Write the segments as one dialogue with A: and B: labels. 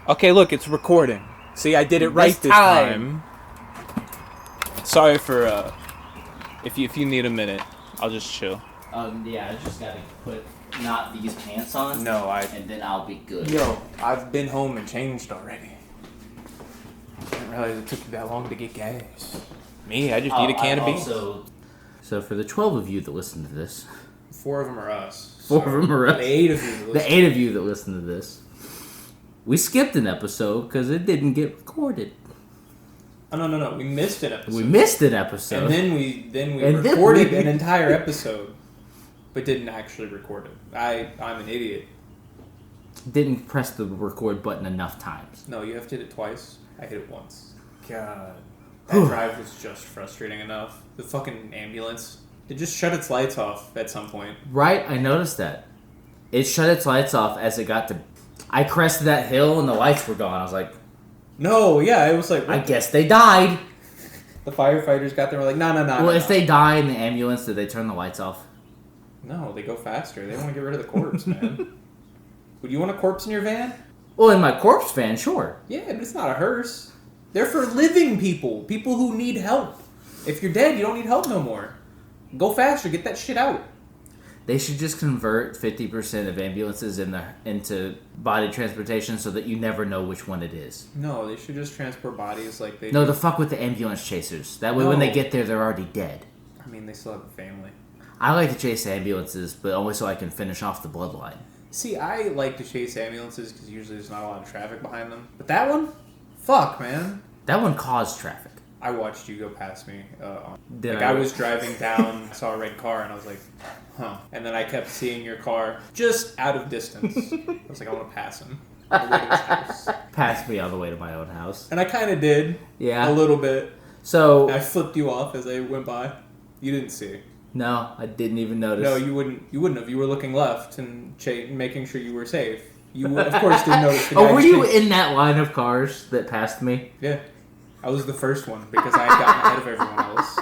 A: Okay, look, it's recording. See, I did it right this time. Sorry for, if you need a minute, I'll just chill.
B: Yeah, I just gotta put not these pants on.
A: No,
B: and then I'll be good.
A: Yo, I've been home and changed already. I didn't realize it took you that long to get gas. Me, I just need a can of beans.
B: So for the 12 of you that listen to this...
A: 4 of them are us.
B: 4 of them are us.
A: The 8 of you.
B: The 8 of you that listen to this. We skipped an episode because it didn't get recorded.
A: Oh, no. We missed an episode.
B: We missed an episode.
A: And then we recorded an entire episode, but didn't actually record it. I'm an idiot.
B: Didn't press the record button enough times.
A: No, you have to hit it twice. I hit it once. God. That drive was just frustrating enough. The fucking ambulance, it just shut its lights off at some point.
B: Right, I noticed that. It shut its lights off as it got to... I crested that hill and the lights were gone. I was like...
A: No, yeah, it was like...
B: I guess they died.
A: The firefighters got there and were like, no.
B: Well, if they die in the ambulance, did they turn the lights off?
A: No, they go faster. They want to get rid of the corpse, man. Would you want a corpse in your van?
B: Well, in my corpse van, sure.
A: Yeah, but it's not a hearse. They're for living people. People who need help. If you're dead, you don't need help no more. Go faster. Get that shit out.
B: They should just convert 50% of ambulances into body transportation so that you never know which one it is.
A: No, they should just transport bodies like they...
B: No, the fuck with the ambulance chasers. That way when they get there, they're already dead.
A: I mean, they still have a family.
B: I like to chase ambulances, but only so I can finish off the bloodline.
A: See, I like to chase ambulances because usually there's not a lot of traffic behind them. But that one? Fuck, man.
B: That one caused traffic.
A: I watched you go past me. I was driving down, saw a red car, and I was like, huh. And then I kept seeing your car just out of distance. I was like, I want to pass him. On the way to his house.
B: Pass me on the way to my own house.
A: And I kind of did.
B: Yeah.
A: A little bit.
B: So...
A: And I flipped you off as I went by. You didn't see.
B: No, I didn't even notice.
A: No, you wouldn't have. You were looking left and making sure you were safe. You, of course, didn't notice the guy.
B: Oh, were you in that line of cars that passed me?
A: Yeah. I was the first one because I had gotten ahead of everyone else.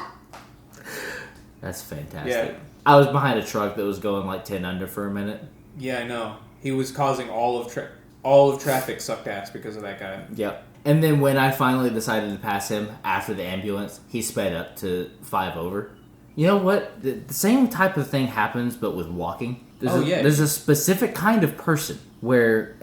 B: That's fantastic.
A: Yeah.
B: I was behind a truck that was going like 10 under for a minute.
A: Yeah, I know. He was causing all of traffic sucked ass because of that guy.
B: Yep. And then when I finally decided to pass him after the ambulance, he sped up to 5 over. You know what? The same type of thing happens, but with walking. There's a specific kind of person where,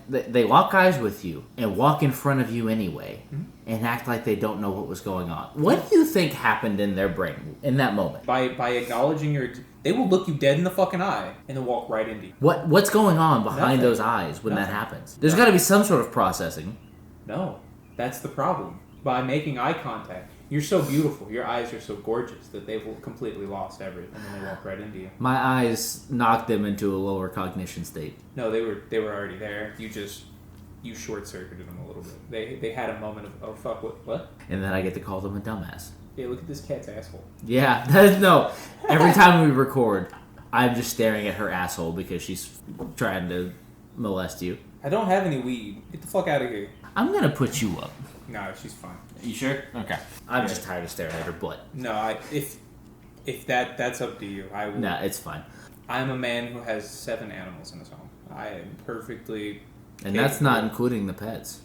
B: they lock eyes with you and walk in front of you anyway, and act like they don't know what was going on. What do you think happened in their brain in that moment?
A: By acknowledging they will look you dead in the fucking eye and then walk right into you.
B: What's going on behind those eyes when that happens? There's got to be some sort of processing.
A: No, that's the problem. By making eye contact. You're so beautiful. Your eyes are so gorgeous that they've completely lost everything, and then they walk right into you.
B: My eyes knocked them into a lower cognition state.
A: No, they were already there. You short-circuited them a little bit. They had a moment of, oh, fuck, what?
B: And then I get to call them a dumbass.
A: Yeah, look at this cat's asshole.
B: Yeah, no. Every time we record, I'm just staring at her asshole because she's trying to molest you.
A: I don't have any weed. Get the fuck out of here.
B: I'm going to put you up.
A: No, she's fine.
B: You sure? Okay. I'm just tired of staring at her butt.
A: No, if that's up to you. I will.
B: Nah, it's fine.
A: I'm a man who has 7 animals in his home. I am perfectly...
B: And that's not including the pets.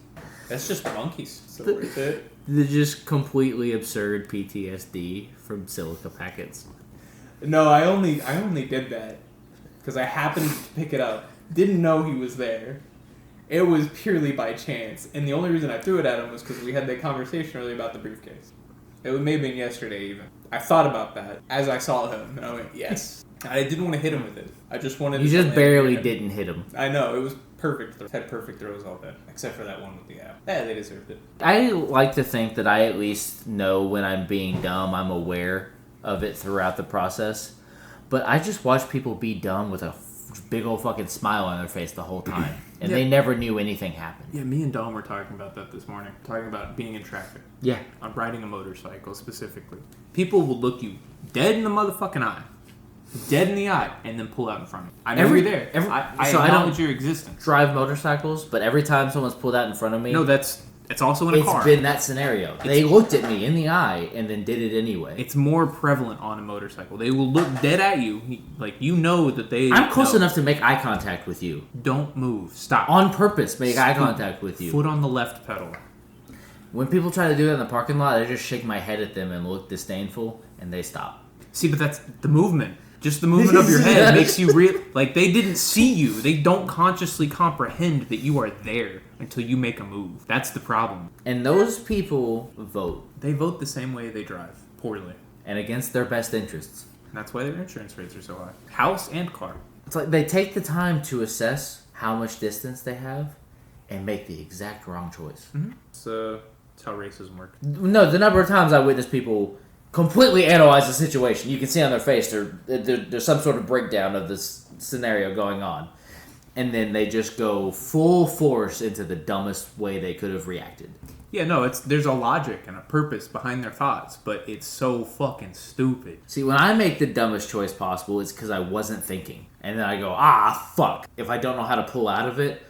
A: That's just monkeys. So worth it.
B: They're just completely absurd PTSD from silica packets.
A: No, I only did that because I happened to pick it up. Didn't know he was there. It was purely by chance. And the only reason I threw it at him was because we had that conversation earlier about the briefcase. It may have been yesterday even. I thought about that as I saw him, and I went, yes. I didn't want to hit him with it. I just wanted to...
B: You just barely didn't hit him.
A: I know. It was perfect. Had perfect throws all day. Except for that one with the app. Yeah, they deserved it.
B: I like to think that I at least know when I'm being dumb. I'm aware of it throughout the process. But I just watch people be dumb with a big old fucking smile on their face the whole time. And they never knew anything happened.
A: Yeah, me and Dom were talking about that this morning. Talking about being in traffic.
B: Yeah.
A: On riding a motorcycle, specifically. People will look you dead in the motherfucking eye. Dead in the eye. And then pull out in front of you. I know you're there. I acknowledge your existence.
B: Drive motorcycles, but every time someone's pulled out in front of me...
A: No, that's It's also in a car.
B: It's been that scenario. They looked at me in the eye and then did it anyway.
A: It's more prevalent on a motorcycle. They will look dead at you. Like, you know that they...
B: I'm close enough to make eye contact with you.
A: Don't move. Stop.
B: On purpose, make eye contact with you.
A: Foot on the left pedal.
B: When people try to do it in the parking lot, I just shake my head at them and look disdainful, and they stop.
A: See, but that's the movement. Just the movement of your head makes you real. Like, they didn't see you. They don't consciously comprehend that you are there until you make a move. That's the problem.
B: And those people vote.
A: They vote the same way they drive. Poorly.
B: And against their best interests.
A: And that's why their insurance rates are so high. House and car.
B: It's like they take the time to assess how much distance they have and make the exact wrong choice.
A: Mm-hmm. It's how racism works.
B: No, the number of times I witness people completely analyze the situation. You can see on their face there's some sort of breakdown of this scenario going on. And then they just go full force into the dumbest way they could have reacted.
A: Yeah, no, there's a logic and a purpose behind their thoughts, but it's so fucking stupid.
B: See, when I make the dumbest choice possible, it's because I wasn't thinking. And then I go, fuck. If I don't know how to pull out of it,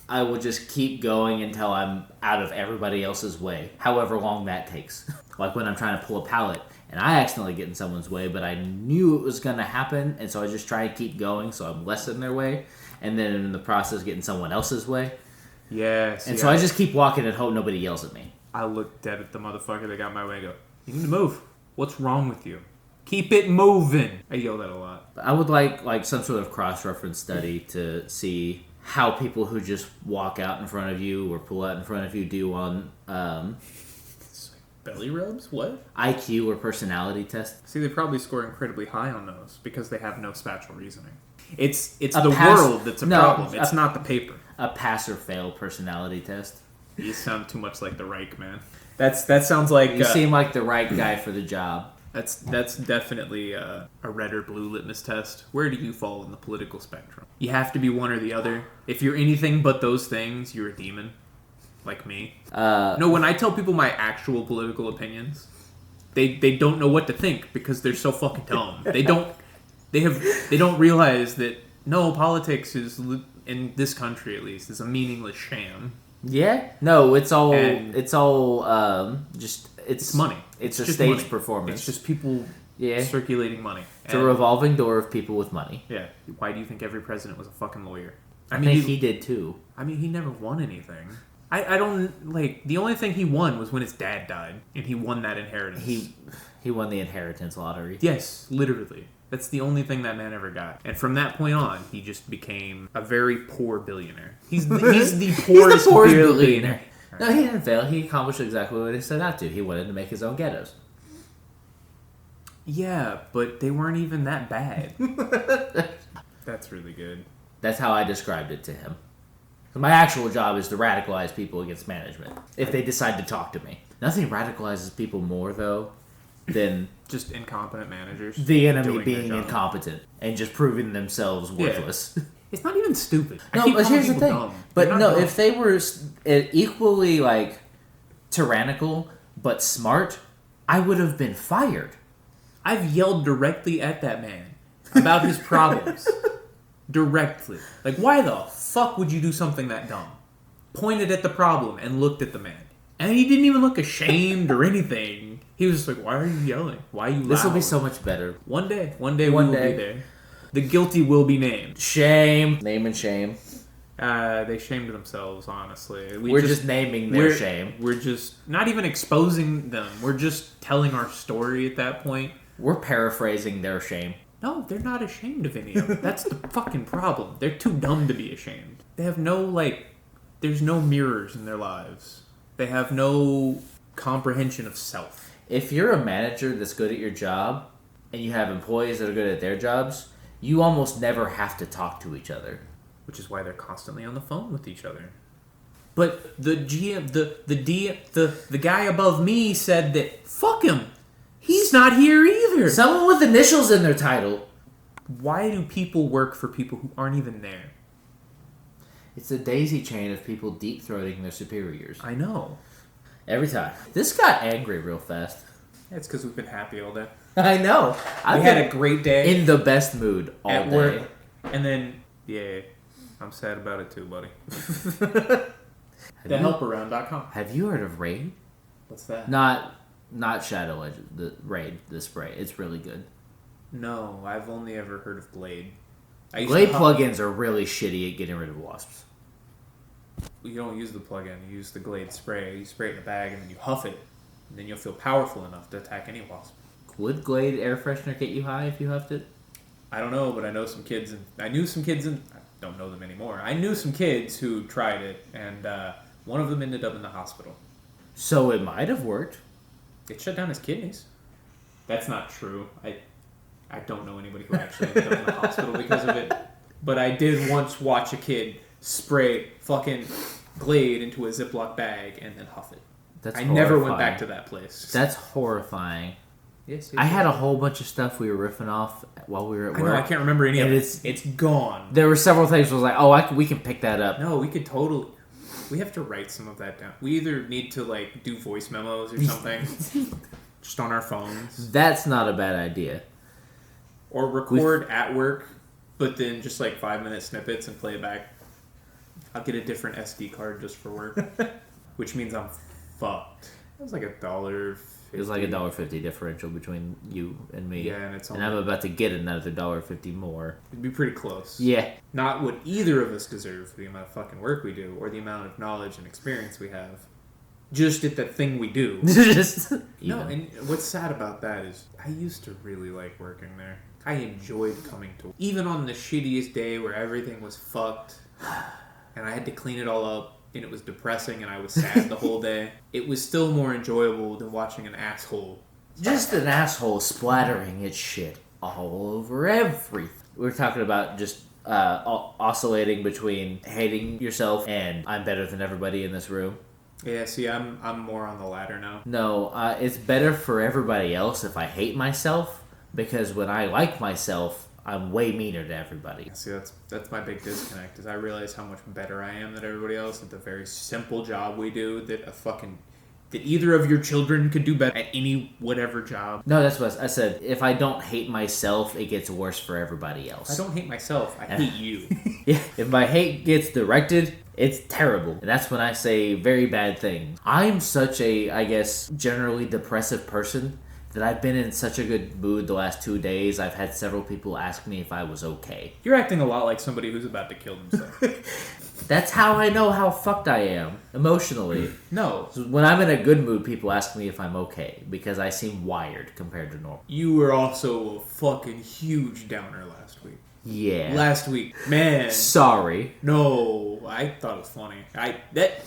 B: I will just keep going until I'm out of everybody else's way, however long that takes. Like when I'm trying to pull a pallet, and I accidentally get in someone's way, but I knew it was going to happen, and so I just try to keep going so I'm less in their way, and then in the process get in someone else's way.
A: Yes.
B: And so I just keep walking and hope nobody yells at me.
A: I look dead at the motherfucker that got my way and go, you need to move. What's wrong with you? Keep it moving. I yell that a lot.
B: I would like some sort of cross-reference study to see how people who just walk out in front of you or pull out in front of you do on
A: belly rubs? What?
B: IQ or personality tests.
A: See, they probably score incredibly high on those because they have no spatial reasoning. It's the world that's a problem. It's not the paper.
B: A pass or fail personality test.
A: You sound too much like the Reich, man. That sounds like...
B: You seem like the right guy for the job.
A: That's definitely a red or blue litmus test. Where do you fall in the political spectrum? You have to be one or the other. If you're anything but those things, you're a demon. Like me. No, when I tell people my actual political opinions, they don't know what to think because they're so fucking dumb. They don't realize that politics is, in this country at least, is a meaningless sham.
B: Yeah? No, it's all money. It's a stage
A: money.
B: performance.
A: It's just people circulating money.
B: It's a revolving door of people with money.
A: Yeah. Why do you think every president was a fucking lawyer?
B: I think he did too.
A: I mean, he never won anything. I don't, the only thing he won was when his dad died, and he won that inheritance.
B: He won the inheritance lottery.
A: Yes, literally. That's the only thing that man ever got. And from that point on, he just became a very poor billionaire. He's the poorest billionaire.
B: No, he didn't fail. He accomplished exactly what he set out to. He wanted to make his own ghettos.
A: Yeah, but they weren't even that bad. That's really good.
B: That's how I described it to him. So my actual job is to radicalize people against management if they decide to talk to me. Nothing radicalizes people more, though, than
A: just incompetent managers.
B: The enemy being incompetent and just proving themselves worthless. Yeah.
A: It's not even stupid.
B: No, but here's the thing. Dumb. But no, dumb. If they were equally tyrannical but smart, I would have been fired.
A: I've yelled directly at that man about his problems. Directly. Why the fuck would you do something that dumb? Pointed at the problem and looked at the man. And he didn't even look ashamed or anything. He was just like, why are you yelling? Why are you loud?
B: This will be so much better.
A: One day we will be there. The guilty will be named.
B: Shame. Name and shame.
A: They shamed themselves, honestly.
B: We're just naming their shame.
A: We're just not even exposing them. We're just telling our story at that point.
B: We're paraphrasing their shame.
A: No, they're not ashamed of any of it. That's the fucking problem. They're too dumb to be ashamed. They have no, there's no mirrors in their lives. They have no comprehension of self.
B: If you're a manager that's good at your job, and you have employees that are good at their jobs, you almost never have to talk to each other.
A: Which is why they're constantly on the phone with each other. But the GM, the guy above me said that, fuck him. He's not here either.
B: Someone with initials in their title.
A: Why do people work for people who aren't even there?
B: It's a daisy chain of people deep-throating their superiors.
A: I know.
B: Every time. This got angry real fast.
A: It's because we've been happy all day.
B: I know.
A: We had a great day.
B: In the best mood all
A: at
B: day.
A: Work. And then, I'm sad about it too, buddy. TheHelparound.com.
B: Have you heard of Raid?
A: What's that?
B: Not Shadow Legend. The Raid, the spray. It's really good.
A: No, I've only ever heard of Glade.
B: Glade plugins are really shitty at getting rid of wasps.
A: You don't use the plugin. You use the Glade spray. You spray it in a bag and then you huff it. And then you'll feel powerful enough to attack any wasp.
B: Would Glade air freshener get you high if you huffed it?
A: I don't know, but I know some kids, and I don't know them anymore. I knew some kids who tried it, and one of them ended up in the hospital.
B: So it might have worked.
A: It shut down his kidneys. That's not true. I don't know anybody who actually ended up in the hospital because of it. But I did once watch a kid spray fucking Glade into a Ziploc bag and then huff it.
B: That's
A: I never went back to that place.
B: That's horrifying.
A: Yes,
B: I had a whole bunch of stuff we were riffing off while we were at work.
A: I can't remember any of it. It's gone.
B: There were several things where I was like, we can pick that up.
A: No, we could totally... We have to write some of that down. We either need to, do voice memos or something. Just on our phones.
B: That's not a bad idea.
A: Or record at work, but then just 5-minute snippets and play it back. I'll get a different SD card just for work. Which means I'm fucked. It was $1.50.
B: It was $1.50 differential between you and me.
A: Yeah, and
B: I'm about to get another $1.50 more.
A: It'd be pretty close.
B: Yeah.
A: Not what either of us deserve for the amount of fucking work we do, or the amount of knowledge and experience we have. Just at the thing we do. No, and what's sad about that is I used to really like working there. I enjoyed coming to work. Even on the shittiest day where everything was fucked, and I had to clean it all up, and it was depressing and I was sad the whole day, it was still more enjoyable than watching an asshole.
B: Just an asshole splattering its shit all over everything. We were talking about just oscillating between hating yourself and I'm better than everybody in this room.
A: Yeah, see, I'm more on the latter now.
B: No, it's better for everybody else if I hate myself, because when I like myself, I'm way meaner to everybody.
A: See, that's my big disconnect, is I realize how much better I am than everybody else at the very simple job we do that either of your children could do better at any whatever job.
B: No, that's what I said. If I don't hate myself, it gets worse for everybody else.
A: I don't hate myself. I hate you.
B: Yeah, if my hate gets directed, it's terrible. And that's when I say very bad things. I'm such a, I guess, generally depressive person that I've been in such a good mood the last 2 days. I've had several people ask me if I was okay.
A: You're acting a lot like somebody who's about to kill themselves.
B: That's how I know how fucked I am, emotionally.
A: No.
B: So when I'm in a good mood, people ask me if I'm okay, because I seem wired compared to normal.
A: You were also a fucking huge downer last week.
B: Yeah.
A: Last week. Man.
B: Sorry.
A: No, I thought it was funny.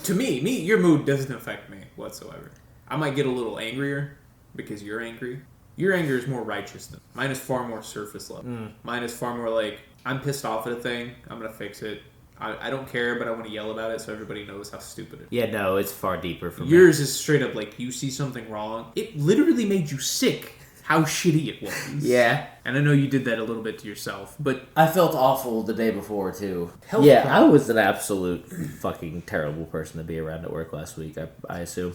A: To me, your mood doesn't affect me whatsoever. I might get a little angrier because you're angry. Your anger is more righteous than mine. Is far more surface level. Mine is far more I'm pissed off at a thing, I'm gonna fix it. I don't care, but I want to yell about it so everybody knows how stupid it is.
B: Yeah, no, it's far deeper for me.
A: Yours is straight up you see something wrong. It literally made you sick how shitty it was.
B: Yeah.
A: And I know you did that a little bit to yourself, but...
B: I felt awful the day before, too.
A: Problem.
B: I was an absolute fucking terrible person to be around at work last week, I assume.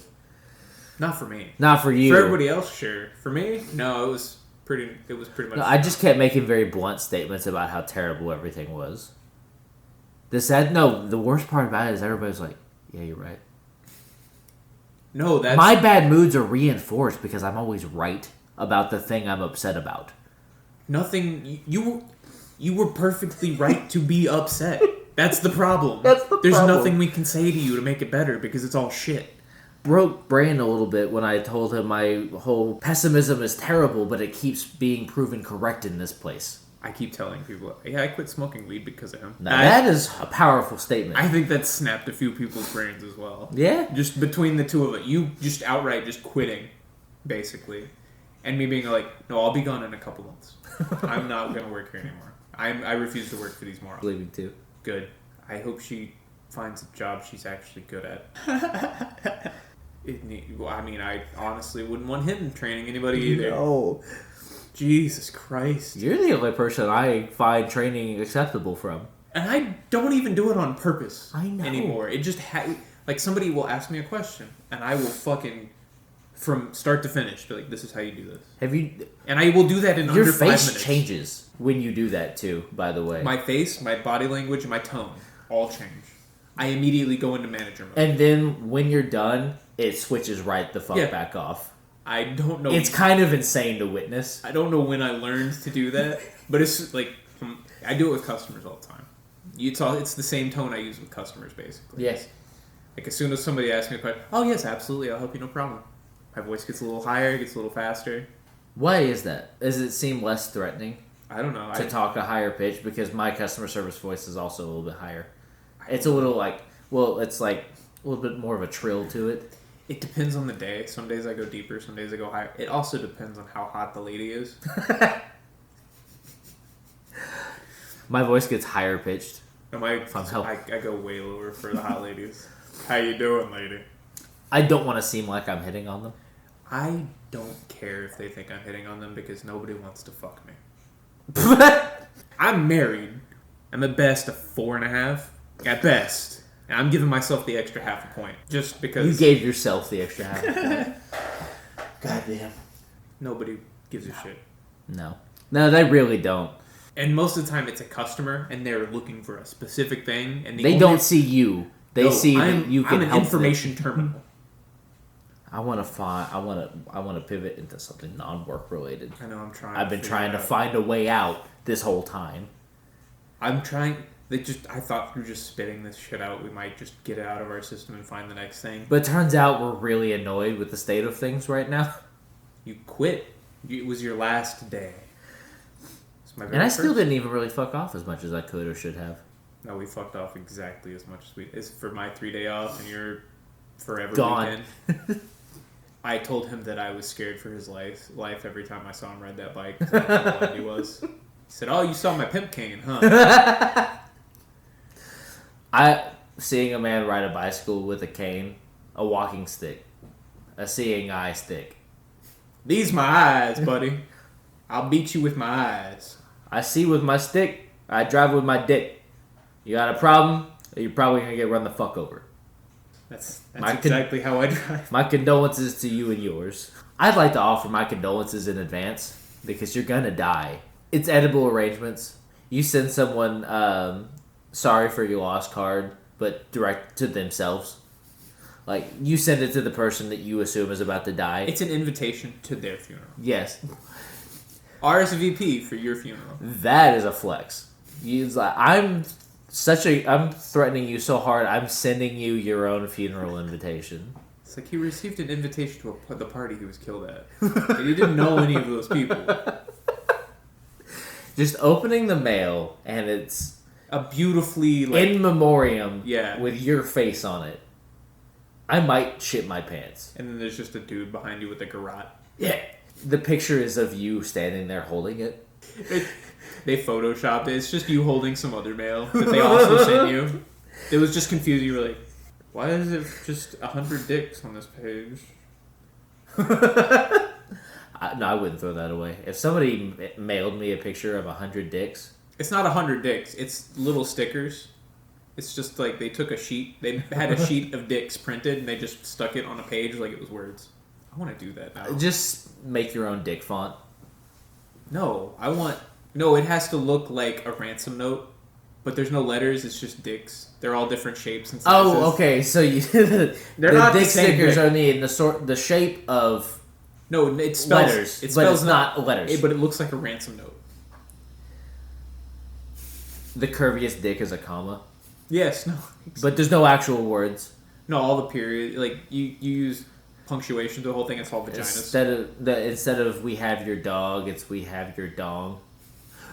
A: Not for me.
B: Not for you.
A: For everybody else, sure. For me, no, it was pretty much...
B: No, I just kept making very blunt statements about how terrible everything was. The worst part about it is everybody's like, yeah, you're right.
A: No, that's...
B: My bad moods are reinforced because I'm always right about the thing I'm upset about.
A: Nothing... You were perfectly right to be upset. That's the problem.
B: That's the
A: There's
B: problem.
A: nothing we can say to you to make it better because it's all shit.
B: Broke Brand a little bit when I told him my whole pessimism is terrible, but it keeps being proven correct in this place.
A: I keep telling people, I quit smoking weed because of him.
B: Now, that is a powerful statement.
A: I think that snapped a few people's brains as well.
B: Yeah.
A: Just between the two of it. You just outright just quitting, basically. And me being like, no, I'll be gone in a couple months. I'm not going to work here anymore. I refuse to work for these morons.
B: Leaving too.
A: Good. I hope she finds a job she's actually good at. I honestly wouldn't want him training anybody either.
B: No.
A: Jesus Christ.
B: You're the only person I find training acceptable from.
A: And I don't even do it on purpose
B: anymore.
A: It just somebody will ask me a question and I will fucking from start to finish be like, this is how you do this. And I will do that in under 5 minutes.
B: Your face changes when you do that too, by the way.
A: My face, my body language, and my tone all change. I immediately go into manager mode.
B: And then when you're done, it switches right the fuck back off.
A: I don't know.
B: It's kind of insane to witness.
A: I don't know when I learned to do that, but it's like I do it with customers all the time. It's the same tone I use with customers, basically.
B: Yes.
A: Like as soon as somebody asks me a question, oh yes, absolutely, I'll help you, no problem. My voice gets a little higher, gets a little faster.
B: Why is that? Does it seem less threatening?
A: I don't know.
B: To talk a higher pitch, because my customer service voice is also a little bit higher. It's a little it's like a little bit more of a trill to it.
A: It depends on the day. Some days I go deeper, some days I go higher. It also depends on how hot the lady is.
B: My voice gets higher pitched.
A: I go way lower for the hot ladies. How you doing, lady?
B: I don't want to seem like I'm hitting on them.
A: I don't care if they think I'm hitting on them because nobody wants to fuck me. I'm married. I'm at best a 4.5. At best. And I'm giving myself the extra half a point. Just because...
B: You gave yourself the extra half a point. Goddamn.
A: Nobody gives a shit.
B: No, they really don't.
A: And most of the time it's a customer and they're looking for a specific thing. And
B: they don't see you. They see that you can help them.
A: I'm an information terminal.
B: I want to pivot into something non-work related.
A: I know, I'm trying.
B: I've been trying to find a way out this whole time.
A: I'm trying. I thought through just spitting this shit out, we might just get it out of our system and find the next thing.
B: But it turns out we're really annoyed with the state of things right now.
A: You quit. It was your last day.
B: And I still didn't even really fuck off as much as I could or should have.
A: No, we fucked off exactly as much as for my 3-day off and your forever
B: gone.
A: Weekend. I told him that I was scared for his life every time I saw him ride that bike. I didn't know how blind he was. He said, "Oh, you saw my pimp cane, huh?"
B: Seeing a man ride a bicycle with a cane, a walking stick, a seeing eye stick.
A: These my eyes, buddy. I'll beat you with my eyes.
B: I see with my stick. I drive with my dick. You got a problem? Or you're probably gonna get run the fuck over.
A: That's exactly how I drive.
B: My condolences to you and yours. I'd like to offer my condolences in advance because you're gonna die. It's edible arrangements. You send someone sorry for your lost card, but direct to themselves. Like, you send it to the person that you assume is about to die.
A: It's an invitation to their funeral.
B: Yes.
A: RSVP for your funeral.
B: That is a flex. I'm threatening you so hard, I'm sending you your own funeral invitation.
A: It's like he received an invitation to the party he was killed at. And he didn't know any of those people.
B: Just opening the mail, and it's
A: a beautifully...
B: in memoriam
A: yeah.
B: with your face on it. I might shit my pants.
A: And then there's just a dude behind you with a garrote.
B: Yeah. The picture is of you standing there holding it.
A: They photoshopped it. It's just you holding some other mail that they also sent you. It was just confusing. You were like, why is it just 100 dicks on this page?
B: No, I wouldn't throw that away. If somebody mailed me a picture of 100 dicks...
A: It's not 100 dicks. It's little stickers. It's just like they took a sheet. They had a sheet of dicks printed and they just stuck it on a page like it was words. I want to do that now.
B: Just make your own dick font.
A: No, it has to look like a ransom note, but there's no letters, it's just dicks. They're all different shapes and sizes.
B: Oh, okay, so the dick stickers are in the shape of
A: no, it spells
B: letters,
A: it
B: but it's not letters.
A: But it looks like a ransom note.
B: The curviest dick is a comma.
A: Yes, no.
B: But there's no actual words.
A: No, all the period, like you use punctuation to the whole thing. It's all vaginas.
B: Instead of we have your dog, it's we have your dong.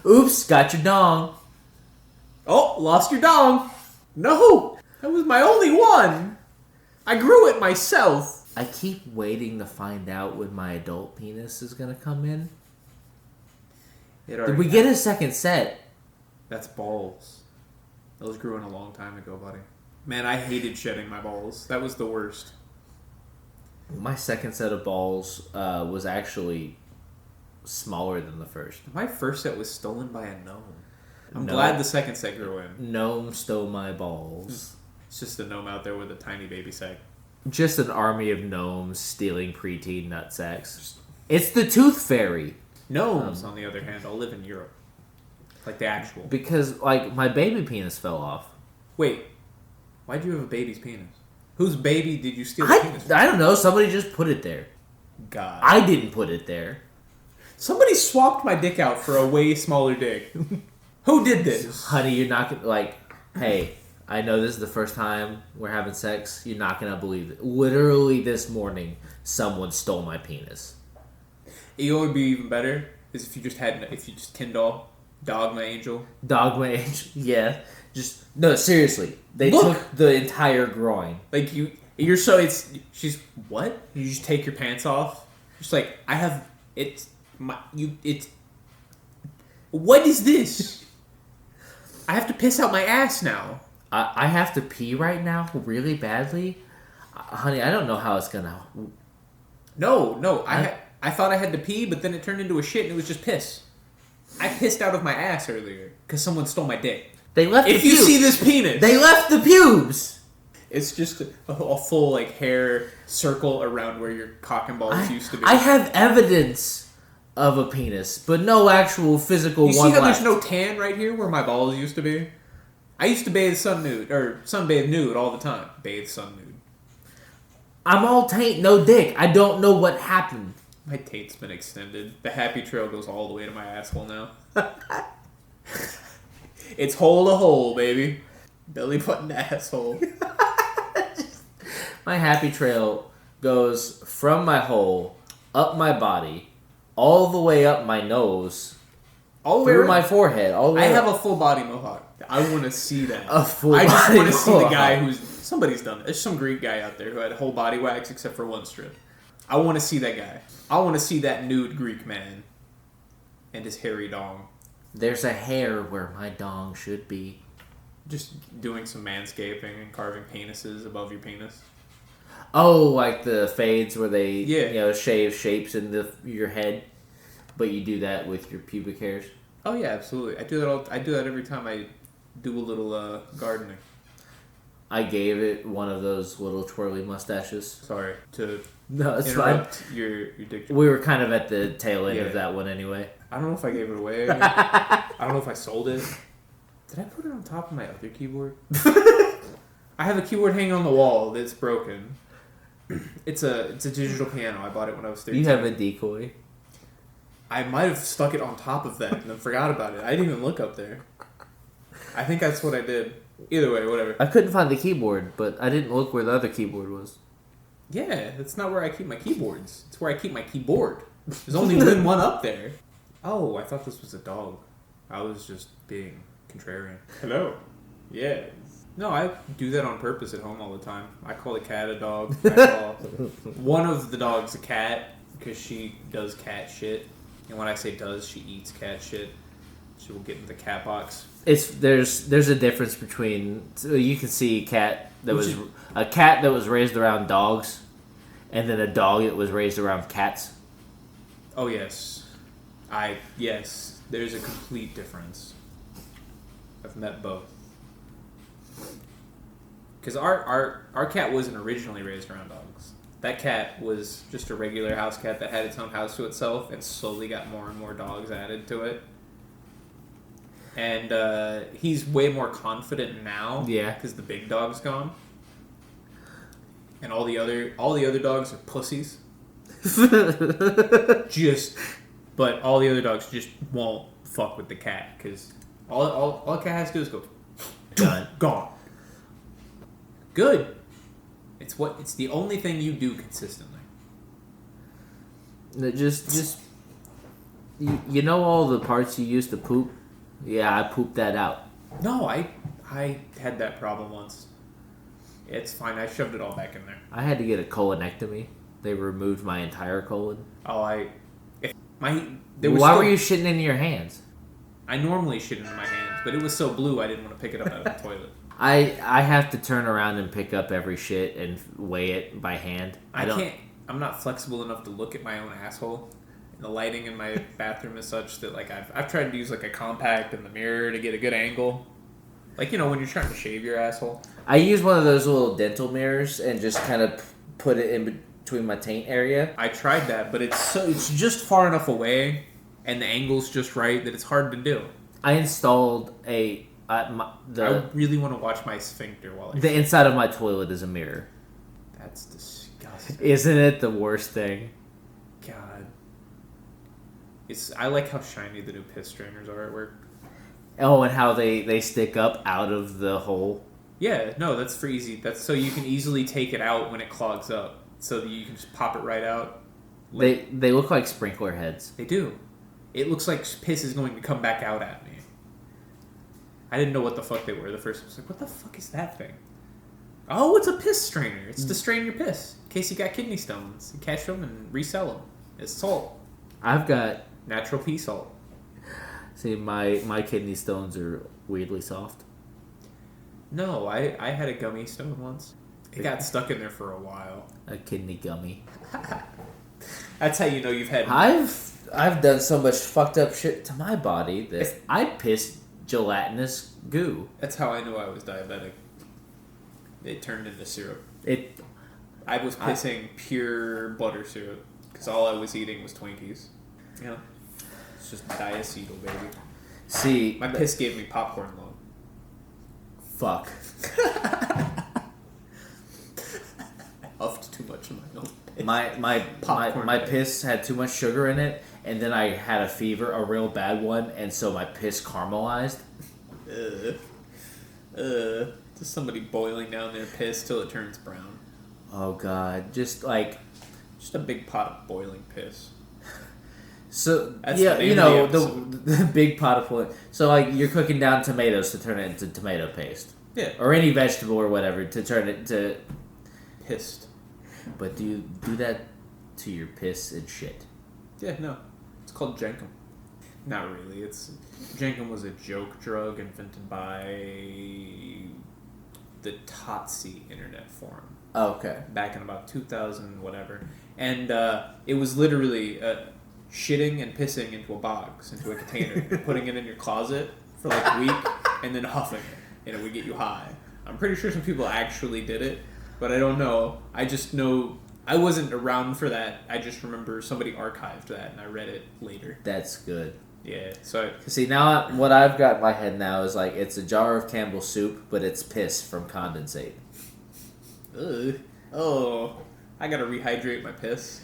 B: Oops, got your dong.
A: Oh, lost your dong. No, that was my only one. I grew it myself.
B: I keep waiting to find out when my adult penis is gonna come in. Did we get a second set?
A: That's balls. Those grew in a long time ago, buddy. Man, I hated shedding my balls. That was the worst.
B: My second set of balls was actually smaller than the first.
A: My first set was stolen by a gnome. I'm glad the second set grew in.
B: Gnome stole my balls.
A: It's just a gnome out there with a tiny baby sack.
B: Just an army of gnomes stealing preteen nutsacks. It's the Tooth Fairy.
A: Gnomes, on the other hand, all live in Europe. Like the actual.
B: Because, my baby penis fell off.
A: Wait. Why'd you have a baby's penis? Whose baby did you steal the penis from?
B: I don't know. Somebody just put it there.
A: God.
B: I didn't put it there.
A: Somebody swapped my dick out for a way smaller dick. Who did this?
B: Honey, you're not gonna, like, hey, I know this is the first time we're having sex. You're not gonna believe it. Literally this morning, someone stole my penis.
A: You know what would be even better? Is if you just Tyndall, Dogma Angel.
B: Dogma Angel, yeah. No, seriously. They took the entire groin.
A: Like, she's, what? You just take your pants off? She's like, what is this? I have to piss out my ass now.
B: I have to pee right now really badly. Honey, I don't know how it's gonna...
A: No, I thought I had to pee, but then it turned into a shit and it was just piss. I pissed out of my ass earlier because someone stole my dick.
B: They left
A: the pubes. If you see this penis...
B: They left the pubes!
A: It's just a full, like, hair circle around where your cock and balls used to be.
B: I have evidence of a penis, but no actual physical one.
A: You see how there's no tan right here where my balls used to be? I used to sunbathe nude all the time. Bathe sun nude.
B: I'm all taint, no dick. I don't know what happened.
A: My taint's been extended. The happy trail goes all the way to my asshole now. It's hole to hole, baby. Belly button to asshole.
B: My happy trail goes from my hole, up my body, all the way up my nose, all through my forehead. All the way
A: I have a full body mohawk. I want to see that.
B: A full body
A: I just want to see
B: mohawk.
A: the guy who's... Somebody's done it. There's some Greek guy out there who had whole body wax except for one strip. I want to see that guy. I want to see that nude Greek man and his hairy dong.
B: There's a hair where my dong should be.
A: Just doing some manscaping and carving penises above your penis.
B: Oh, like the fades where they shave shapes in your head, but you do that with your pubic hairs.
A: Oh yeah, absolutely. I do that every time I do a little gardening.
B: I gave it one of those little twirly mustaches.
A: Sorry to
B: it's
A: interrupt
B: fine.
A: your dick.
B: We were kind of at the tail end of that one anyway.
A: I don't know if I gave it away. I don't know if I sold it. Did I put it on top of my other keyboard? I have a keyboard hanging on the wall that's broken. It's a digital piano. I bought it when I was 13.
B: You have a decoy.
A: I might have stuck it on top of that and then forgot about it. I didn't even look up there. I think that's what I did. Either way, whatever.
B: I couldn't find the keyboard, but I didn't look where the other keyboard was.
A: Yeah, that's not where I keep my keyboards. It's where I keep my keyboard. There's only one up there. Oh, I thought this was a dog. I was just being contrarian. Hello. Yeah. No, I do that on purpose at home all the time. I call a cat a dog. I call one of the dogs a cat because she does cat shit. And when I say does, she eats cat shit. She will get in the cat box.
B: There's a difference between you can see a cat that was raised around dogs, and then a dog that was raised around cats.
A: Oh yes, there's a complete difference. I've met both. Because our cat wasn't originally raised around dogs. That cat was just a regular house cat that had its own house to itself and slowly got more and more dogs added to it. And he's way more confident now.
B: Yeah.
A: Because the big dog's gone. And all the other dogs are pussies. But all the other dogs just won't fuck with the cat. Because all a cat has to do is go...
B: Done.
A: Gone. Good. It's the only thing you do consistently.
B: Just you know all the parts you used to poop? Yeah, I pooped that out.
A: No, I had that problem once. It's fine. I shoved it all back in there.
B: I had to get a colonectomy. They removed my entire colon.
A: Oh, why
B: were you shitting in your hands?
A: I normally shit into my hands, but it was so blue I didn't want to pick it up out of the toilet.
B: I have to turn around and pick up every shit and weigh it by hand.
A: I'm not flexible enough to look at my own asshole. And the lighting in my bathroom is such that like I've tried to use like a compact in the mirror to get a good angle. Like, you know, when you're trying to shave your asshole.
B: I use one of those little dental mirrors and just kind of put it in between my taint area.
A: I tried that, but it's just far enough away and the angle's just right that it's hard to do.
B: I installed a
A: I really want to watch my sphincter while
B: the inside of my toilet is a mirror.
A: That's disgusting.
B: Isn't it the worst thing?
A: God. I like how shiny the new piss strainers are at work.
B: Oh, and how they stick up out of the hole.
A: Yeah, no, that's for easy. That's so you can easily take it out when it clogs up, so that you can just pop it right out.
B: They look like sprinkler heads.
A: They do. It looks like piss is going to come back out at me. I didn't know what the fuck they were. The first time I was like, what the fuck is that thing? Oh, it's a piss strainer. It's to strain your piss. In case you got kidney stones. You catch them and resell them. It's salt.
B: I've got...
A: Natural pea salt.
B: See, my kidney stones are weirdly soft.
A: No, I had a gummy stone once. It got stuck in there for a while.
B: A kidney gummy.
A: That's how you know you've had...
B: I've done so much fucked up shit to my body that I pissed gelatinous goo.
A: That's how I knew I was diabetic. It turned into syrup. I was pissing pure butter syrup because all I was eating was Twinkies. Yeah, it's just diacetyl, baby.
B: See,
A: my piss gave me popcorn lung.
B: Fuck.
A: I huffed too much of my own piss.
B: My piss had too much sugar in it, and then I had a fever, a real bad one, and so my piss caramelized.
A: Just somebody boiling down their piss till it turns brown.
B: Oh god, just a
A: big pot of boiling piss.
B: So the big pot of boiling. So like you're cooking down tomatoes to turn it into tomato paste.
A: Yeah.
B: Or any vegetable or whatever to turn it to
A: pissed.
B: But do you do that to your piss and shit?
A: Yeah, no. It's called Jenkum. Not really. Jenkum was a joke drug invented by the Totsi internet forum.
B: Oh, okay.
A: Back in about 2000 whatever. And it was literally shitting and pissing into a box, into a container, and putting it in your closet for like a week, and then huffing it, and it would get you high. I'm pretty sure some people actually did it, but I don't know. I just know I wasn't around for that. I just remember somebody archived that, and I read it later.
B: That's good.
A: Yeah, so...
B: See, now what I've got in my head now is like, it's a jar of Campbell's soup, but it's piss from condensate.
A: Ugh. Oh, I gotta rehydrate my piss.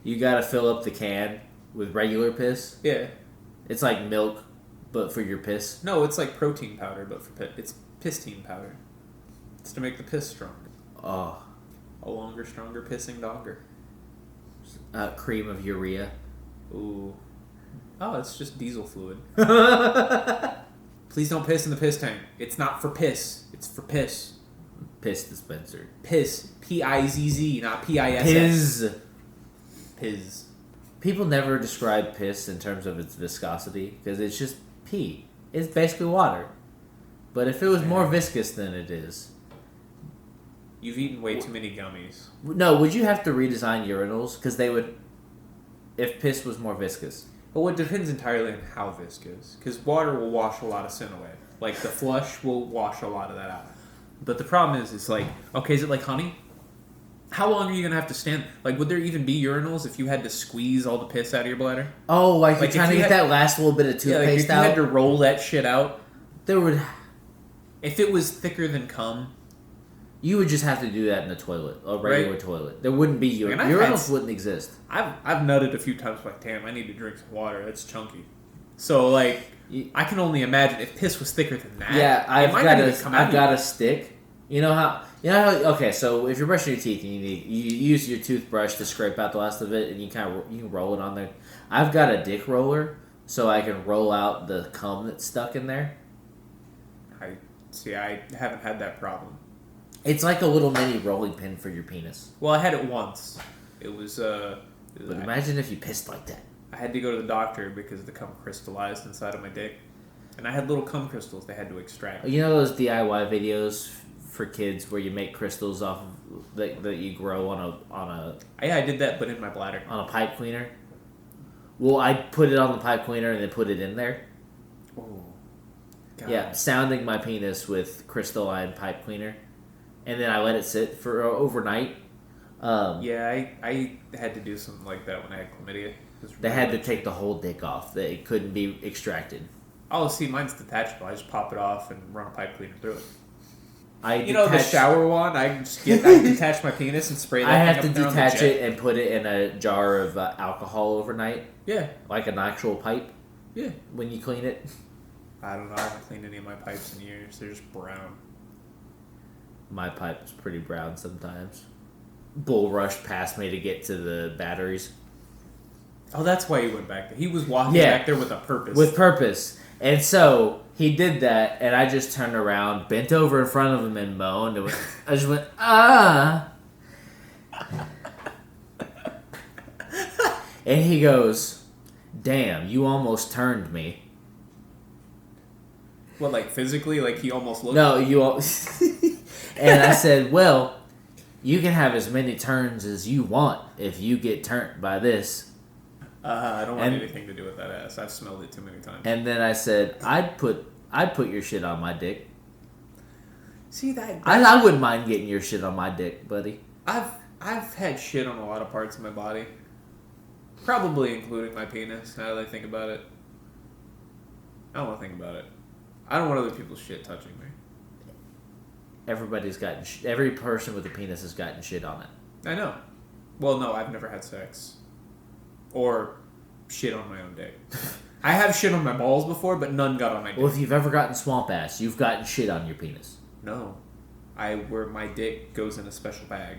B: You gotta fill up the can with regular piss?
A: Yeah.
B: It's like milk, but for your piss?
A: No, it's like protein powder, but for it's pistine powder. It's to make the piss stronger.
B: Oh.
A: A longer, stronger pissing donger.
B: Cream of urea.
A: Ooh. Oh, it's just diesel fluid. Please don't piss in the piss tank. It's not for piss. It's for piss.
B: Piss dispenser.
A: Piss. P-I-Z-Z, not P-I-S-S.
B: Piz.
A: Piz.
B: People never describe piss in terms of its viscosity, because it's just pee. It's basically water. But if it was more viscous than it is...
A: You've eaten way too many gummies.
B: No, would you have to redesign urinals? Because they would... If piss was more viscous.
A: Well, it depends entirely on how viscous. Because water will wash a lot of sin away. Like, the flush will wash a lot of that out. But the problem is, it's like, okay, is it like honey? How long are you going to have to stand? Like, would there even be urinals if you had to squeeze all the piss out of your bladder?
B: Oh, like you're trying to get that last little bit of toothpaste
A: out? If you had to roll that shit out,
B: there would...
A: If it was thicker than cum...
B: You would just have to do that in a toilet, a regular toilet. There wouldn't be urinals. Urinals wouldn't exist.
A: I've nutted a few times like, damn, I need to drink some water. That's chunky. So, like, I can only imagine if piss was thicker than that.
B: Yeah, I've got a stick. You know how? Okay, so if you're brushing your teeth and you use your toothbrush to scrape out the last of it, and you can roll it on there. I've got a dick roller, so I can roll out the cum that's stuck in there.
A: I haven't had that problem.
B: It's like a little mini rolling pin for your penis.
A: Well, I had it once. It was
B: But imagine if you pissed like that.
A: I had to go to the doctor because the cum crystallized inside of my dick. And I had little cum crystals they had to extract.
B: You know those DIY videos for kids where you make crystals off of that you grow on a
A: Yeah, I did that, but in my bladder.
B: On a pipe cleaner? Well, I put it on the pipe cleaner and then put it in there.
A: Oh. God.
B: Yeah, sounding my penis with crystalline pipe cleaner. And then I let it sit for overnight.
A: Yeah, I had to do something like that when I had chlamydia.
B: They had to take the whole dick off. It couldn't be extracted.
A: Oh, see, mine's detachable. I just pop it off and run a pipe cleaner through it.
B: The
A: shower wand. I detach my penis and spray that.
B: I have to detach it and put it in a jar of alcohol overnight.
A: Yeah,
B: like an actual pipe.
A: Yeah,
B: when you clean it.
A: I don't know. I haven't cleaned any of my pipes in years. They're just brown.
B: My pipe is pretty brown sometimes. Bull rushed past me to get to the batteries.
A: Oh, that's why he went back there. He was walking back there with a purpose.
B: With purpose. And so he did that, and I just turned around, bent over in front of him, and moaned. And I just went, ah. And he goes, damn, you almost turned me.
A: What, like physically? Like he almost looked?
B: No, you all. And I said, well, you can have as many turns as you want if you get turned by this.
A: I don't want anything to do with that ass. I've smelled it too many times.
B: And then I said, I'd put your shit on my dick.
A: See that?
B: I wouldn't mind getting your shit on my dick, buddy.
A: I've had shit on a lot of parts of my body, probably including my penis. Now that I think about it, I don't want to think about it. I don't want other people's shit touching me.
B: Everybody's gotten every person with a penis has gotten shit on it.
A: I know. Well, no, I've never had sex. Or shit on my own dick. I have shit on my balls before, but none got on my dick.
B: Well, if you've ever gotten swamp ass, you've gotten shit on your penis.
A: No. Where my dick goes in a special bag.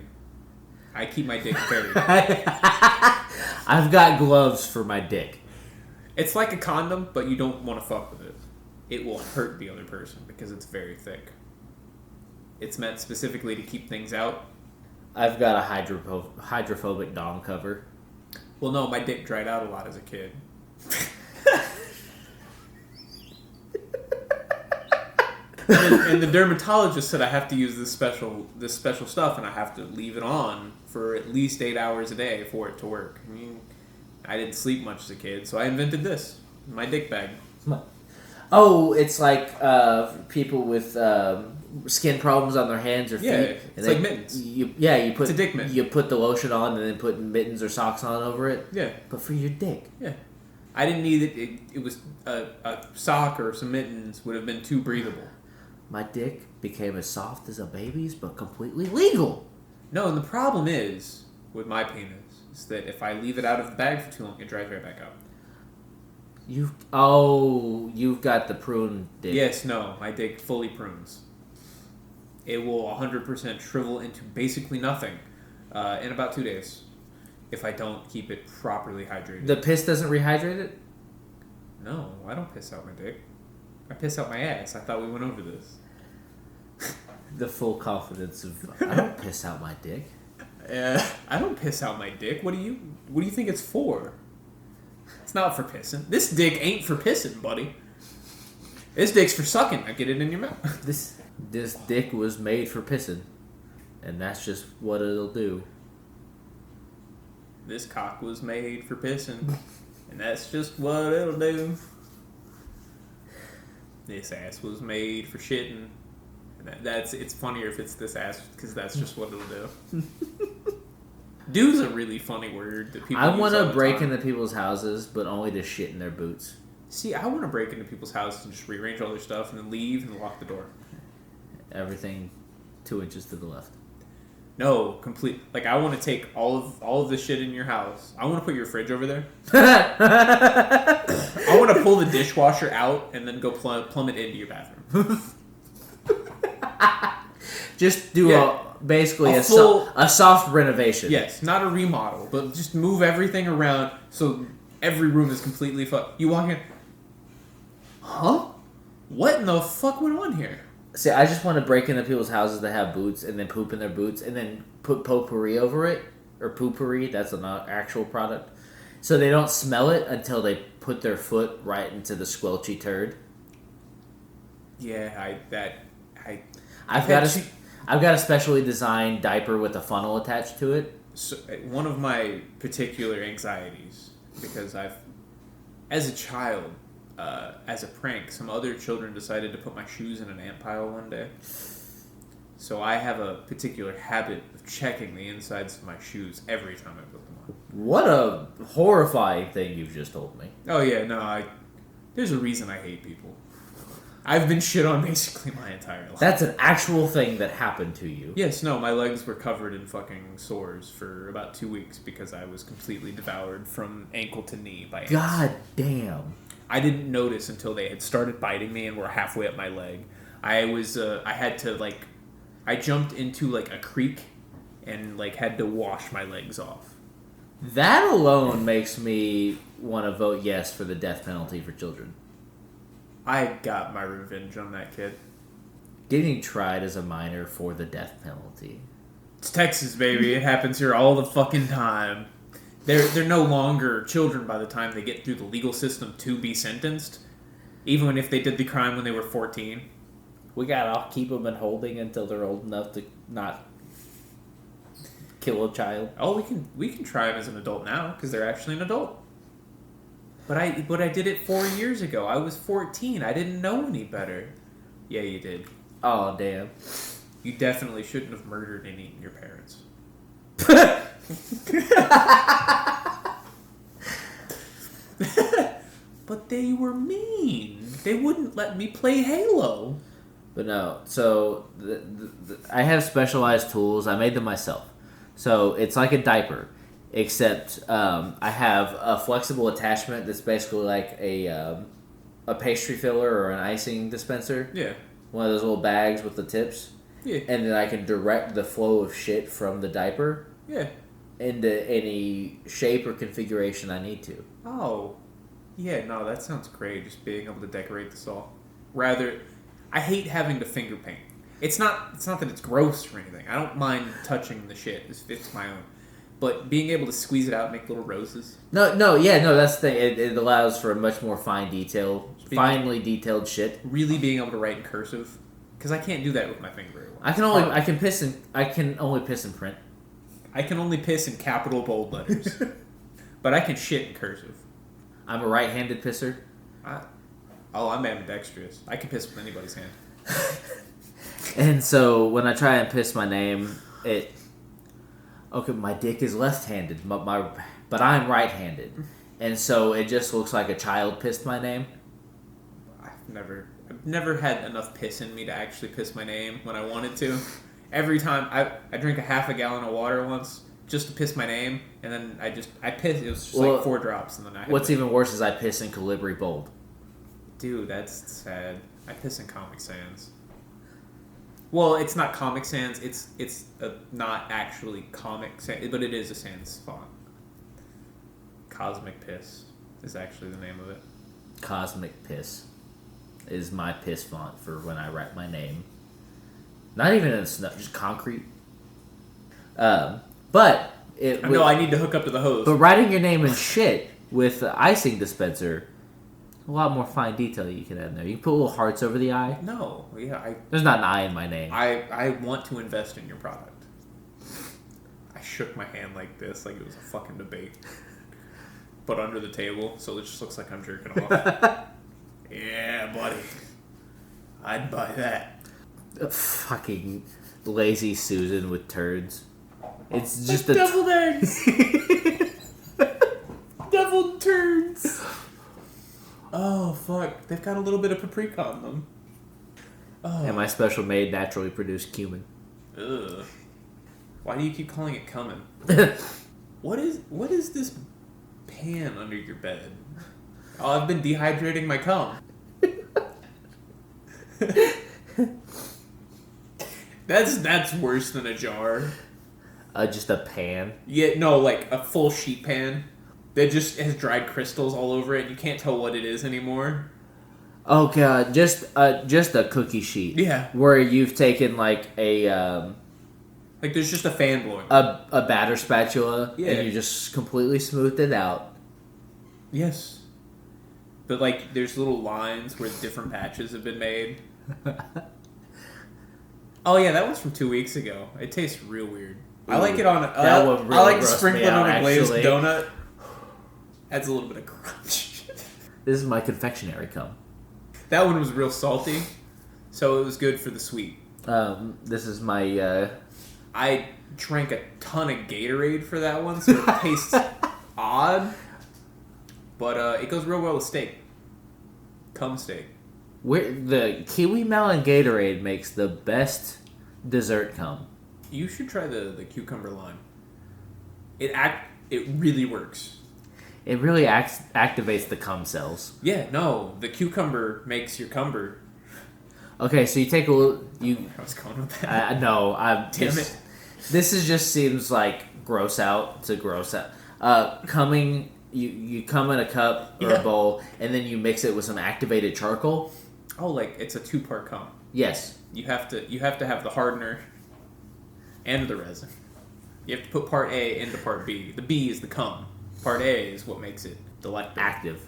A: I keep my dick very
B: I've got gloves for my dick.
A: It's like a condom, but you don't want to fuck with it. It will hurt the other person because it's very thick. It's meant specifically to keep things out.
B: I've got a hydrophobic dong cover.
A: Well, no, my dick dried out a lot as a kid. and the dermatologist said I have to use this special stuff, and I have to leave it on for at least 8 hours a day for it to work. I mean, I didn't sleep much as a kid, so I invented this, my dick bag.
B: Oh, it's like people with skin problems on their hands or feet.
A: Yeah, it's like mittens.
B: It's
A: a dick mitt.
B: You put the lotion on and then put mittens or socks on over it.
A: Yeah,
B: but for your dick.
A: Yeah, I didn't need it. It was a sock or some mittens would have been too breathable.
B: My dick became as soft as a baby's, but completely legal.
A: No, and the problem is with my penis is that if I leave it out of the bag for too long, it dries right back out.
B: You've got the prune dick.
A: Yes, no, my dick fully prunes. It will 100% shrivel into basically nothing in about 2 days if I don't keep it properly hydrated.
B: The piss doesn't rehydrate it?
A: No, I don't piss out my dick. I piss out my ass. I thought we went over this.
B: The full confidence of I don't piss out my dick.
A: I don't piss out my dick. What do you think it's for? It's not for pissing. This dick ain't for pissing, buddy. This dick's for sucking. I get it in your mouth.
B: This dick was made for pissing, and that's just what it'll do.
A: This cock was made for pissing, and that's just what it'll do. This ass was made for shitting, and it's funnier if it's this ass because that's just what it'll do. Dude's a really funny word that people.
B: I want to break into people's houses, but only to shit in their boots.
A: See, I want to break into people's houses and just rearrange all their stuff and then leave and lock the door.
B: Everything 2 inches to the left.
A: No, complete. Like I want to take all of the shit in your house. I want to put your fridge over there. I want to pull the dishwasher out and then go plumb it into your bathroom.
B: Just do a soft renovation.
A: Yes, not a remodel, but just move everything around so every room is completely fucked. You walk in, huh? What in the fuck went on here?
B: See, I just want to break into people's houses that have boots and then poop in their boots and then put potpourri over it. Or poopery, that's an actual product. So they don't smell it until they put their foot right into the squelchy turd.
A: Yeah,
B: I've got a specially designed diaper with a funnel attached to it.
A: So, one of my particular anxieties, because as a child, as a prank, some other children decided to put my shoes in an ant pile one day. So I have a particular habit of checking the insides of my shoes every time I put them on.
B: What a horrifying thing you've just told me.
A: Oh yeah, no, There's a reason I hate people. I've been shit on basically my entire life.
B: That's an actual thing that happened to you.
A: Yes, no, my legs were covered in fucking sores for about 2 weeks because I was completely devoured from ankle to knee by ants.
B: God damn.
A: I didn't notice until they had started biting me and were halfway up my leg. I jumped into, like, a creek and, like, had to wash my legs off.
B: That alone makes me want to vote yes for the death penalty for children.
A: I got my revenge on that kid.
B: Getting tried as a minor for the death penalty.
A: It's Texas, baby. It happens here all the fucking time. They're no longer children by the time they get through the legal system to be sentenced, even if they did the crime when they were 14.
B: We gotta keep them in holding until they're old enough to not kill a child.
A: Oh, we can try them as an adult now because they're actually an adult. But I did it 4 years ago. I was 14. I didn't know any better. Yeah, you did.
B: Oh, damn.
A: You definitely shouldn't have murdered and eaten your parents. But they were mean. They wouldn't let me play Halo.
B: But no, so I have specialized tools. I made them myself. So it's like a diaper. Except I have a flexible attachment that's basically like a pastry filler or an icing dispenser.
A: Yeah.
B: One of those little bags with the tips.
A: Yeah.
B: And then I can direct the flow of shit from the diaper.
A: Yeah.
B: Into any shape or configuration I need to.
A: Oh. Yeah, no, that sounds great, just being able to decorate the saw. Rather, I hate having to finger paint. It's not that it's gross or anything. I don't mind touching the shit. It's my own. But being able to squeeze it out and make little roses.
B: No, that's the thing. It allows for a much more finely detailed shit.
A: Really being able to write in cursive. Because I can't do that with my finger very well.
B: I can only piss and print.
A: I can only piss in capital bold letters. But I can shit in cursive.
B: I'm a right-handed pisser.
A: I'm ambidextrous. I can piss with anybody's hand.
B: And so when I try and piss my name, my dick is left-handed, but I'm right-handed. And so it just looks like a child pissed my name.
A: I've never had enough piss in me to actually piss my name when I wanted to. Every time I drank a half a gallon of water once just to piss my name, and then I pissed. It was just like 4 drops, and then I had
B: what's even worse is I piss in Calibri Bold.
A: Dude, that's sad. I piss in Comic Sans. Well, it's not Comic Sans. It's not actually Comic Sans, but it is a Sans font. Cosmic Piss is actually the name of it.
B: Cosmic Piss is my piss font for when I write my name. Not even in snow, just concrete. I
A: need to hook up to the hose.
B: But writing your name in shit with the icing dispenser, a lot more fine detail you can add in there. You can put little hearts over the eye.
A: No, yeah,
B: there's not an I in my name.
A: I want to invest in your product. I shook my hand like this, like it was a fucking debate. But under the table, so it just looks like I'm jerking off. Yeah, buddy. I'd buy that.
B: Fucking lazy Susan with turds. It's just
A: deviled eggs. Deviled turds. Oh fuck! They've got a little bit of paprika on them. Oh.
B: And my special made naturally produced cumin.
A: Ugh. Why do you keep calling it cumin? What is this pan under your bed? Oh, I've been dehydrating my cum. That's worse than a jar.
B: Just a pan?
A: Yeah, no, like a full sheet pan that just has dried crystals all over it and you can't tell what it is anymore.
B: Oh god, just a cookie sheet.
A: Yeah.
B: Where you've taken like a
A: like there's just a fan blowing.
B: A batter spatula,
A: yeah.
B: And you just completely smoothed it out.
A: Yes. But like there's little lines where different batches have been made. Oh yeah, that one's from 2 weeks ago. It tastes real weird.
B: Ooh,
A: I like it on. I like to sprinkle it on a glazed donut. Adds a little bit of crunch.
B: This is my confectionery cum.
A: That one was real salty, so it was good for the sweet.
B: This is my.
A: I drank a ton of Gatorade for that one, so it tastes odd, but it goes real well with steak. Cum steak.
B: The kiwi melon Gatorade makes the best dessert cum.
A: You should try the cucumber lime. It really works.
B: It really activates the cum cells.
A: Yeah, no, the cucumber makes your cumber.
B: Okay, so you take a little.
A: I was going with that.
B: Damn it. This just seems like gross out to gross out. Coming, you come in a cup or a bowl, and then you mix it with some activated charcoal.
A: Oh, like it's a 2-part cum.
B: Yes.
A: You have to have the hardener and the resin. You have to put part A into part B. The B is the cum. Part A is what makes it delectable.
B: Active.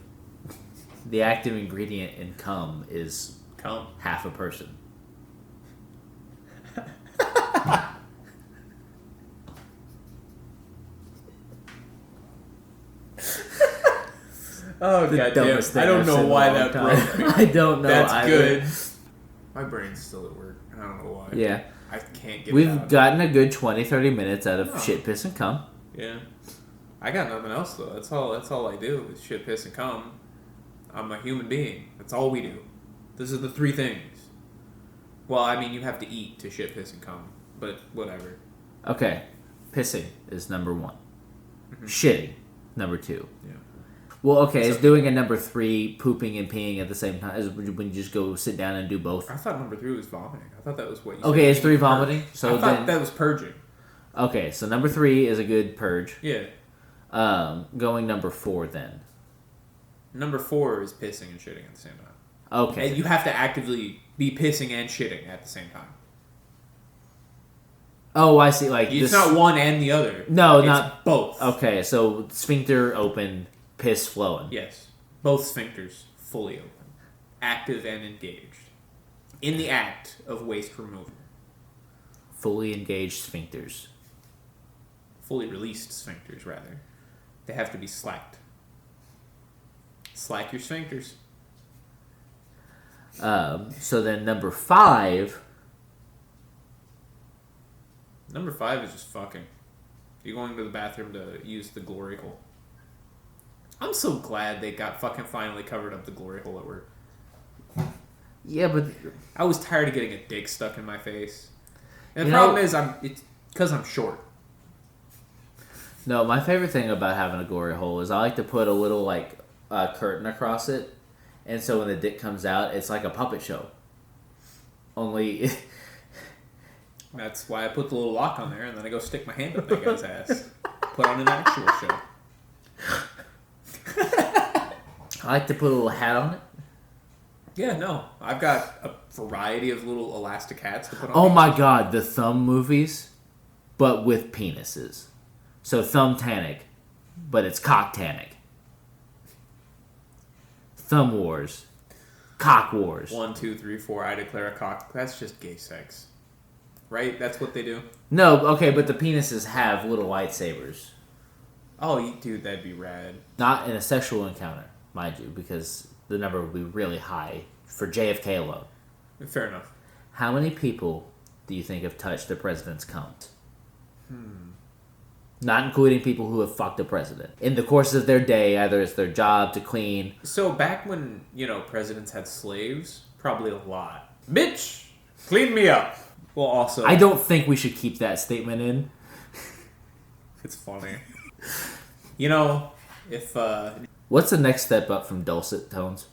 B: The active ingredient in cum is
A: cum.
B: Half a person.
A: Oh, goddamn. I don't know why that broke me.
B: I don't know.
A: That's
B: either.
A: good. My brain's still at work. I don't know why.
B: Yeah.
A: I can't get
B: We've gotten a good 20-30 minutes out of shit, piss, and cum.
A: Yeah. I got nothing else, though. That's all I do is shit, piss, and cum. I'm a human being. That's all we do. Those are the 3 things. Well, I mean, you have to eat to shit, piss, and cum. But whatever.
B: Okay. Pissing is number 1. Mm-hmm. Shitting, number 2.
A: Yeah.
B: Well, okay, is doing a number 3 pooping and peeing at the same time? Is when you just go sit down and do both?
A: I thought number 3 was vomiting. I thought that was what you said.
B: Okay, is 3 vomiting?
A: So I thought that was purging.
B: Okay, so number 3 is a good purge.
A: Yeah.
B: Going number 4 then.
A: Number 4 is pissing and shitting at the same time.
B: Okay.
A: And you have to actively be pissing and shitting at the same time.
B: Oh, I see. Like
A: it's not one and the other.
B: No,
A: it's
B: not
A: both.
B: Okay, so sphincter open, piss flowing.
A: Yes, both sphincters fully open, active and engaged, in the act of waste removal.
B: Fully engaged sphincters.
A: Fully released sphincters, rather. They have to be slacked. Slack your sphincters.
B: So then number 5.
A: Number 5 is just fucking. You're going to the bathroom to use the glory hole. I'm so glad they got fucking finally covered up the glory hole at work.
B: Yeah, but
A: I was tired of getting a dick stuck in my face. And the problem is, it's because I'm short.
B: No, my favorite thing about having a glory hole is I like to put a little like curtain across it, and so when the dick comes out, it's like a puppet show. Only.
A: That's why I put the little lock on there, and then I go stick my hand up that guy's ass. Put on an actual show.
B: I like to put a little hat on it.
A: Yeah, no. I've got a variety of little elastic hats to put on.
B: Oh my god, the thumb movies, but with penises. So Thumb-tanic, but it's Cock-tanic. Thumb Wars. Cock Wars.
A: 1, 2, 3, 4, I declare a cock. That's just gay sex. Right? That's what they do?
B: No, okay, but the penises have little lightsabers.
A: Oh, dude, that'd be rad.
B: Not in a sexual encounter, mind you, because the number would be really high for JFK alone.
A: Fair enough.
B: How many people do you think have touched the president's cum? Not including people who have fucked the president. In the course of their day, either it's their job to clean.
A: So back when, presidents had slaves, probably a lot. Bitch, clean me up. Well, also...
B: I don't think we should keep that statement in.
A: It's funny. If...
B: What's the next step up from dulcet tones?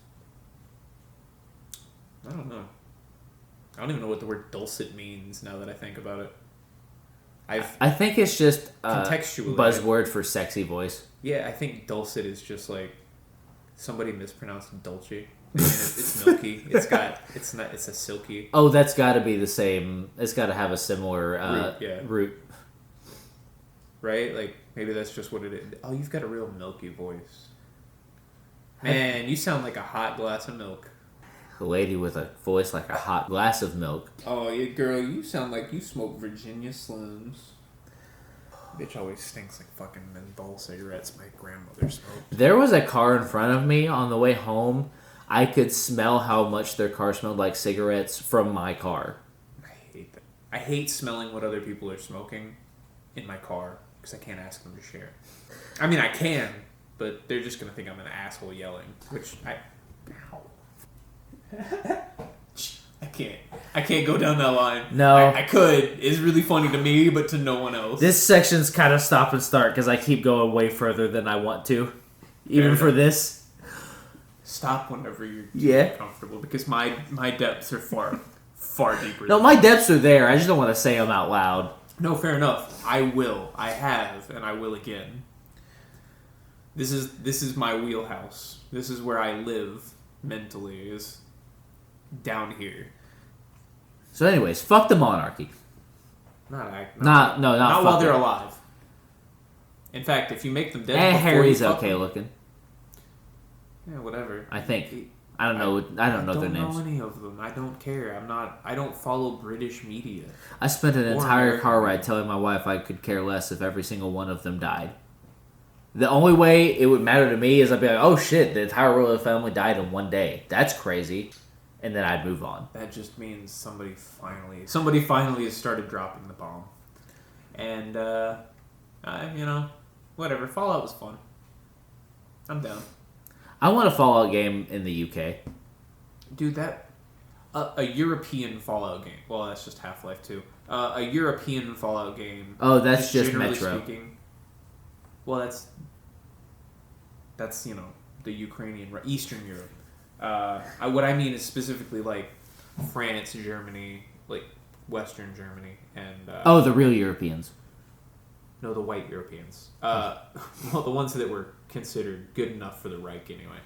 A: I don't know. I don't even know what the word dulcet means now that I think about it.
B: I think it's just a
A: contextually
B: buzzword for sexy voice.
A: Yeah, I think dulcet is just like somebody mispronounced dulce. I mean, it's milky. It's a silky.
B: Oh, that's got to be the same. It's got to have a similar root.
A: Right? Like maybe that's just what it is. Oh, you've got a real milky voice. Man, you sound like a hot glass of milk.
B: A lady with a voice like a hot glass of milk.
A: Oh, yeah, girl, you sound like you smoke Virginia Slims. Bitch always stinks like fucking menthol cigarettes my grandmother smoked.
B: There was a car in front of me on the way home. I could smell how much their car smelled like cigarettes from my car.
A: I hate that. I hate smelling what other people are smoking in my car because I can't ask them to share. I mean, I can, but they're just going to think I'm an asshole yelling, which I... Ow. I can't go down that line.
B: No.
A: I could. It's really funny to me, but to no one else.
B: This section's kind of stop and start because I keep going way further than I want to. Even for this.
A: Stop whenever you're comfortable, because my depths are far deeper.
B: No, my depths are there. I just don't want to say them out loud.
A: No, fair enough. I will. I have, and I will again. This is my wheelhouse. This is where I live mentally, is down here.
B: So anyways, fuck the monarchy. Not
A: while they're alive. In fact, if you make them dead,
B: Harry's okay looking.
A: Yeah, whatever.
B: I think. I don't know their names. I don't know
A: any of them. I don't care. I don't follow British media.
B: I spent an entire car ride telling my wife I could care less if every single one of them died. The only way it would matter to me is I'd be like, oh shit, the entire royal family died in one day. That's crazy. And then I'd move on.
A: That just means somebody finally has started dropping the bomb. And, whatever. Fallout was fun. I'm down.
B: I want a Fallout game in the UK.
A: Dude, a European Fallout game. Well, that's just Half-Life 2. A European Fallout game.
B: Oh, that's just Metro.
A: Speaking, well, that's the Ukrainian, Eastern Europe. What I mean is specifically like France, Germany, like Western Germany, and
B: the real Europeans.
A: No, the white Europeans. Well, the ones that were considered good enough for the Reich anyway.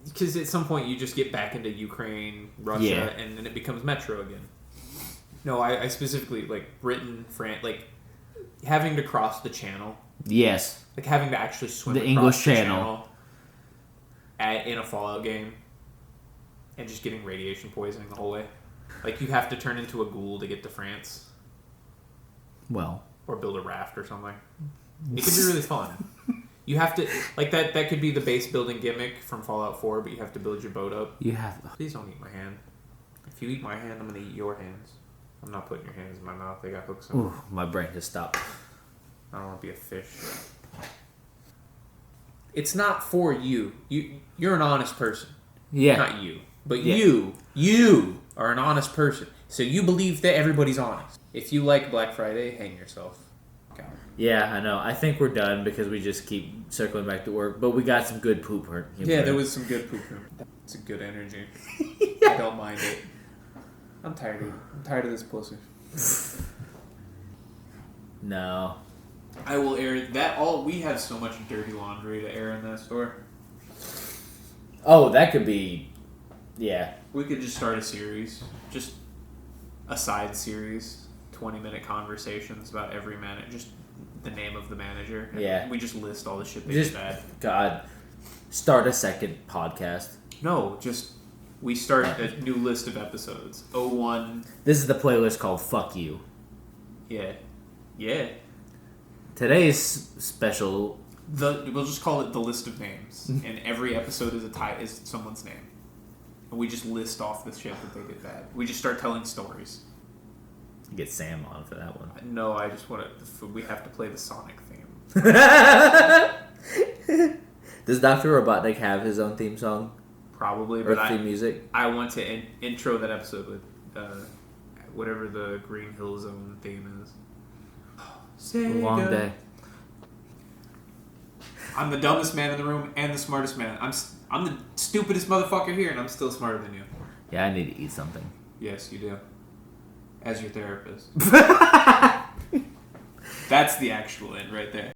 A: Because at some point you just get back into Ukraine, Russia, and then it becomes Metro again. No, I specifically like Britain, France, like having to cross the channel.
B: Yes.
A: Like having to actually swim
B: the
A: across
B: English
A: the
B: Channel
A: in a Fallout game, and just getting radiation poisoning the whole way. Like you have to turn into a ghoul to get to France.
B: Well.
A: Or build a raft or something. It could be really fun. You have to like that. That could be the base building gimmick from Fallout 4, but you have to build your boat up.
B: You have.
A: Please don't eat my hand. If you eat my hand, I'm gonna eat your hands. I'm not putting your hands in my mouth. They got hooks in them.
B: Ooh, my brain just stopped.
A: I don't want to be a fish. It's not for you. You're an honest person.
B: Yeah.
A: Not you. But you are an honest person. So you believe that everybody's honest. If you like Black Friday, hang yourself. God.
B: Yeah, I know. I think we're done because we just keep circling back to work. But we got some good poop.
A: Yeah, there was some good poop. It's a good energy. I don't mind it. I'm tired of this pussy.
B: No.
A: I will air that all. We have so much dirty laundry to air in that store.
B: Oh, that could be. Yeah.
A: We could just start a series. Just a side series. 20-minute conversations about every manager. Just the name of the manager.
B: Yeah.
A: We just list all the shit they did bad.
B: God. Start a second podcast.
A: No, just. We start a new list of episodes. 01.
B: This is the playlist called Fuck You.
A: Yeah. Yeah.
B: Today's special.
A: We'll just call it the list of names, and every episode is someone's name, and we just list off the shit that they did bad. We just start telling stories.
B: Get Sam on for that one.
A: No, I just want to. We have to play the Sonic theme.
B: Does Dr. Robotnik have his own theme song?
A: Probably,
B: or
A: but
B: theme music.
A: I want to intro that episode with whatever the Green Hill Zone theme is. Sega.
B: Long day.
A: I'm the dumbest man in the room and the smartest man. I'm the stupidest motherfucker here, and I'm still smarter than you.
B: Yeah, I need to eat something.
A: Yes, you do. As your therapist. That's the actual end right there.